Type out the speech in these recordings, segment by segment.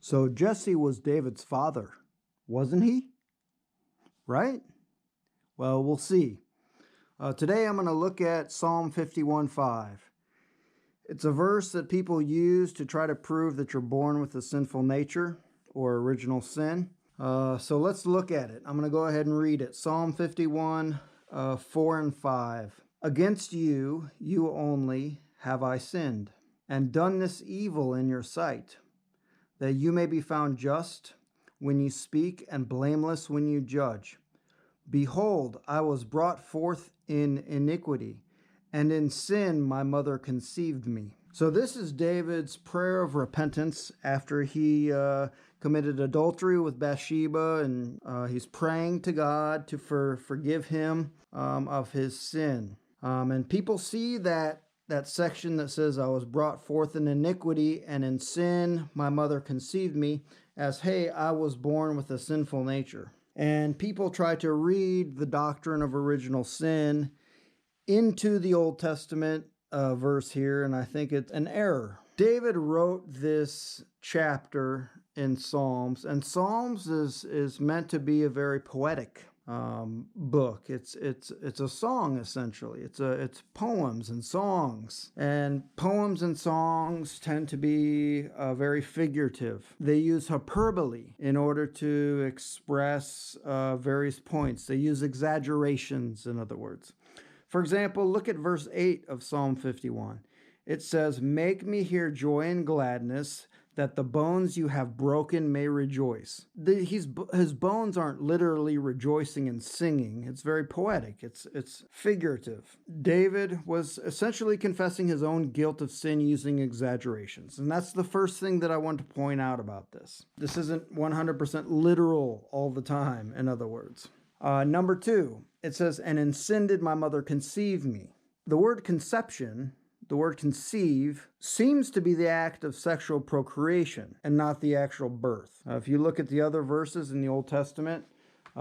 So Jesse was David's father, wasn't he? Right? Well, we'll see. Today I'm going to look at Psalm 51:5. It's a verse that people use to try to prove that you're born with a sinful nature or original sin. So let's look at it. I'm going to go ahead and read it. Psalm 51, 4 and 5. Against you, you only, have I sinned, and done this evil in your sight, that you may be found just when you speak and blameless when you judge. Behold, I was brought forth in iniquity, and in sin my mother conceived me. So this is David's prayer of repentance after he committed adultery with Bathsheba, and he's praying to God to forgive him of his sin. And people see that section that says, I was brought forth in iniquity, and in sin my mother conceived me, as, hey, I was born with a sinful nature. And people try to read the doctrine of original sin into the Old Testament verse here, and I think it's an error. David wrote this chapter in Psalms, and Psalms is meant to be a very poetic book. It's a song, essentially. It's poems and songs, and poems and songs tend to be very figurative. They use hyperbole in order to express various points. They use exaggerations, in other words. For example, look at verse 8 of Psalm 51. It says, "Make me hear joy and gladness, that the bones you have broken may rejoice." His bones aren't literally rejoicing and singing. It's very poetic. It's figurative. David was essentially confessing his own guilt of sin using exaggerations. And that's the first thing that I want to point out about this. This isn't 100% literal all the time, in other words. Number 2, it says, "And in sin did my mother conceive me." The word conception, the word conceive, seems to be the act of sexual procreation and not the actual birth. If you look at the other verses in the Old Testament,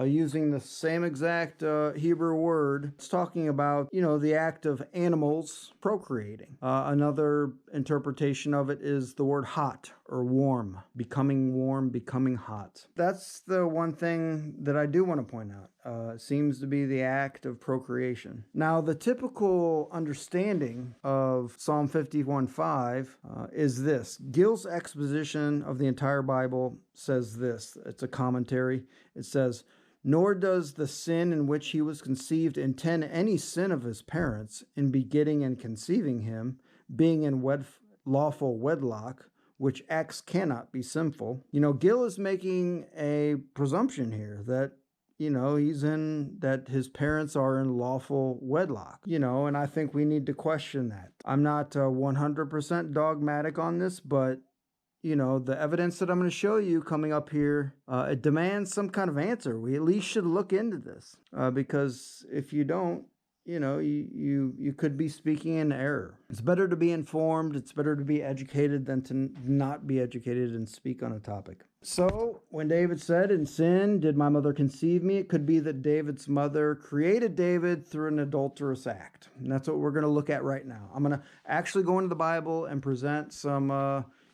using the same exact Hebrew word, it's talking about, the act of animals procreating. Another interpretation of it is the word hot or warm, becoming hot. That's the one thing that I do want to point out. It seems to be the act of procreation. Now, the typical understanding of Psalm 51:5 is this. Gill's exposition of the entire Bible says this. It's a commentary. It says, "Nor does the sin in which he was conceived intend any sin of his parents in begetting and conceiving him, being in lawful wedlock, which acts cannot be sinful." Gill is making a presumption here that, that his parents are in lawful wedlock, and I think we need to question that. I'm not 100% dogmatic on this, but the evidence that I'm going to show you coming up here, it demands some kind of answer. We at least should look into this, because if you don't, you could be speaking in error. It's better to be informed. It's better to be educated than to not be educated and speak on a topic. So when David said, "In sin did my mother conceive me," it could be that David's mother created David through an adulterous act. And that's what we're going to look at right now. I'm going to actually go into the Bible and present some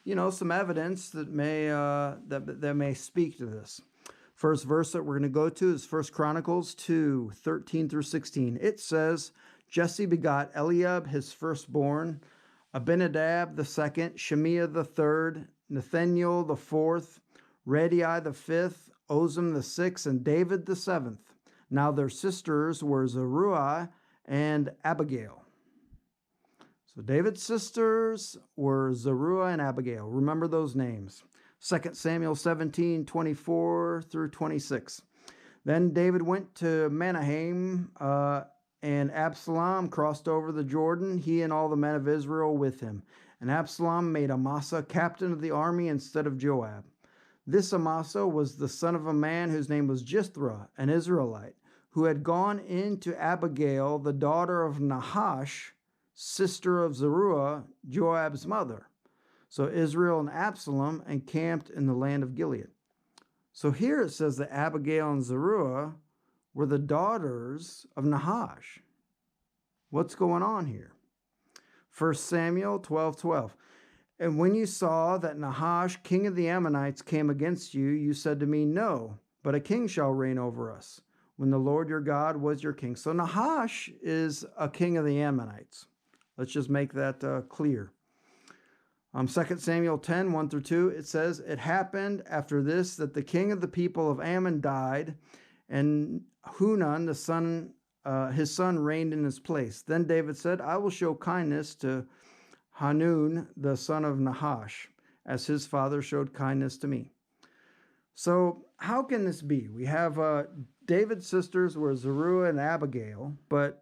evidence that may speak to this. First verse that we're going to go to is 1 Chronicles 2, 13 through 16. It says, "Jesse begot Eliab, his firstborn, Abinadab the second, Shemiah the third, Nathaniel the fourth, Rediah the fifth, Ozem the sixth, and David the seventh. Now their sisters were Zeruiah and Abigail." So David's sisters were Zeruiah and Abigail. Remember those names. 2 Samuel 17, 24 through 26. "Then David went to Mahanaim, and Absalom crossed over the Jordan, he and all the men of Israel with him. And Absalom made Amasa captain of the army instead of Joab. This Amasa was the son of a man whose name was Jithra, an Israelite, who had gone in to Abigail, the daughter of Nahash, sister of Zeruiah, Joab's mother. So Israel and Absalom encamped in the land of Gilead." So here it says that Abigail and Zeruiah were the daughters of Nahash. What's going on here? 1 Samuel 12:12. And when you saw that Nahash, king of the Ammonites, came against you, you said to me, no, but a king shall reign over us, when the Lord your God was your king. So Nahash is a king of the Ammonites. Let's just make that clear. 2 Samuel 10, 1 through 2, it says, it happened after this that the king of the people of Ammon died, and Hunan, his son, reigned in his place. Then David said, I will show kindness to Hanun, the son of Nahash, as his father showed kindness to me. So how can this be? We have David's sisters were Zeruiah and Abigail, but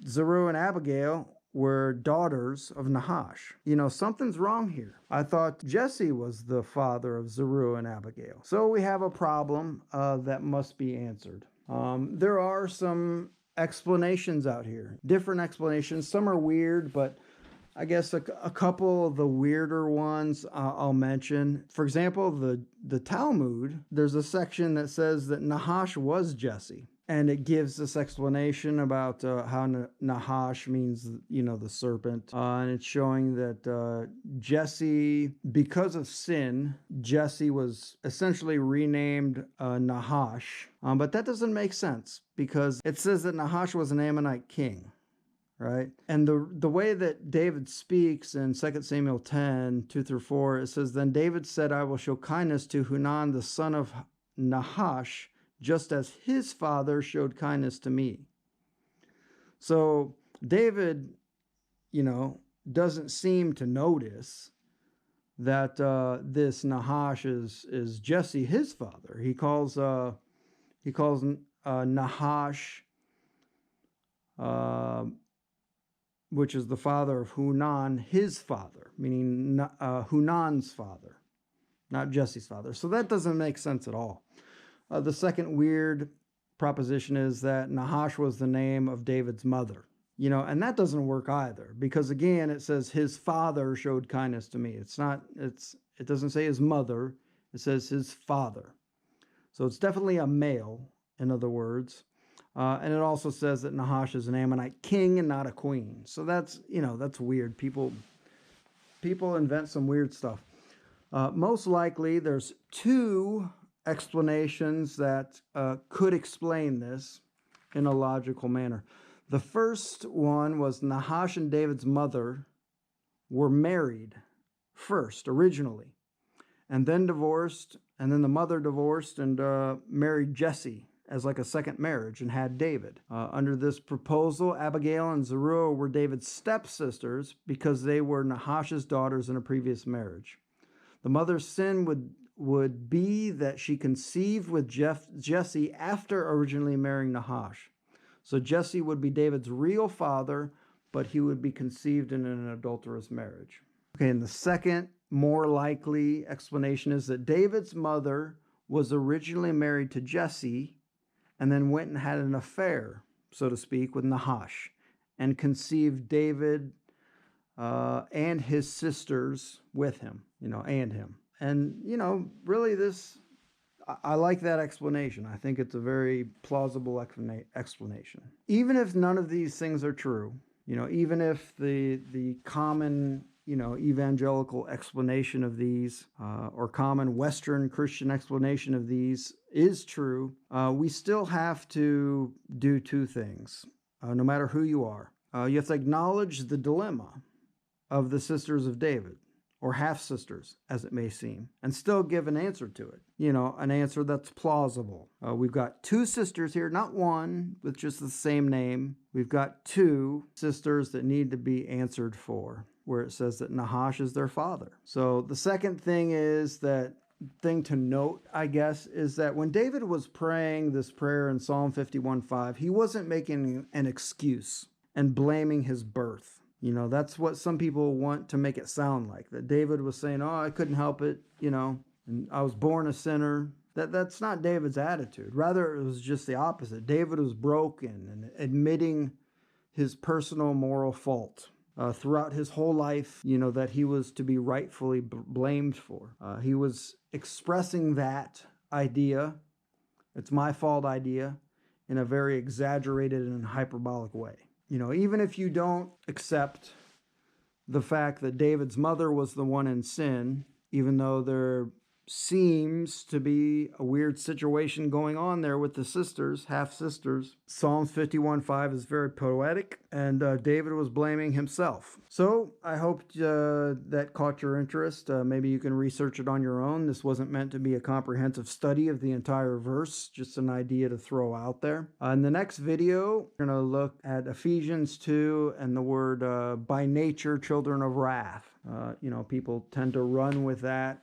Zeruiah and Abigail were daughters of Nahash. Something's wrong here. I thought Jesse was the father of Zeruiah and Abigail. So we have a problem that must be answered. There are some explanations out here, different explanations. Some are weird, but I guess a couple of the weirder ones I'll mention. For example, the Talmud, there's a section that says that Nahash was Jesse. And it gives this explanation about how Nahash means, the serpent. And it's showing that Jesse, because of sin, Jesse was essentially renamed Nahash. But that doesn't make sense because it says that Nahash was an Ammonite king. Right? And the way that David speaks in 2 Samuel 10, 2 through 4, it says, then David said, I will show kindness to Hunan, the son of Nahash, just as his father showed kindness to me. So David, doesn't seem to notice that this Nahash is Jesse, his father. He calls Nahash, which is the father of Hunan, his father, meaning Hunan's father, not Jesse's father. So that doesn't make sense at all. The second weird proposition is that Nahash was the name of David's mother, and that doesn't work either because, again, it says his father showed kindness to me. It doesn't say his mother, it says his father. So it's definitely a male, in other words. And it also says that Nahash is an Ammonite king and not a queen. So that's weird. People invent some weird stuff. Most likely there's two explanations that could explain this in a logical manner. The first one was Nahash and David's mother were married first, originally, and then divorced, and then the mother divorced and married Jesse as like a second marriage and had David. Under this proposal, Abigail and Zeruiah were David's stepsisters because they were Nahash's daughters in a previous marriage. The mother's sin would be that she conceived with Jesse after originally marrying Nahash. So Jesse would be David's real father, but he would be conceived in an adulterous marriage. Okay, and the second, more likely explanation is that David's mother was originally married to Jesse and then went and had an affair, so to speak, with Nahash and conceived David and his sisters with him, and him. And, really I like that explanation. I think it's a very plausible explanation. Even if none of these things are true, even if the common, evangelical explanation of these or common Western Christian explanation of these is true, we still have to do two things, no matter who you are. You have to acknowledge the dilemma of the sisters of David, or half-sisters, as it may seem, and still give an answer to it. An answer that's plausible. We've got two sisters here, not one with just the same name. We've got two sisters that need to be answered for, where it says that Nahash is their father. So the second thing to note, I guess, is that when David was praying this prayer in Psalm 51:5, he wasn't making an excuse and blaming his birth. That's what some people want to make it sound like, that David was saying, oh, I couldn't help it, and I was born a sinner. That's not David's attitude. Rather, it was just the opposite. David was broken and admitting his personal moral fault throughout his whole life, that he was to be rightfully blamed for. He was expressing that idea, it's my fault idea, in a very exaggerated and hyperbolic way. Even if you don't accept the fact that David's mother was the one in sin, even though there seems to be a weird situation going on there with the sisters, half-sisters. Psalms 51:5 is very poetic, and David was blaming himself. So I hope that caught your interest. Maybe you can research it on your own. This wasn't meant to be a comprehensive study of the entire verse, just an idea to throw out there. In the next video, we're going to look at Ephesians 2 and the word by nature, children of wrath. People tend to run with that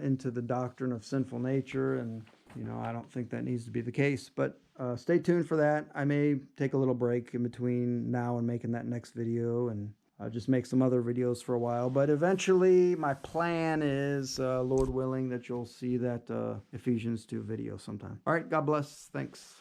into the doctrine of sinful nature, and I don't think that needs to be the case, but stay tuned for that. I may take a little break in between now and making that next video, and just make some other videos for a while, but eventually my plan is, Lord willing, that you'll see that Ephesians 2 video sometime. All right, God bless. Thanks.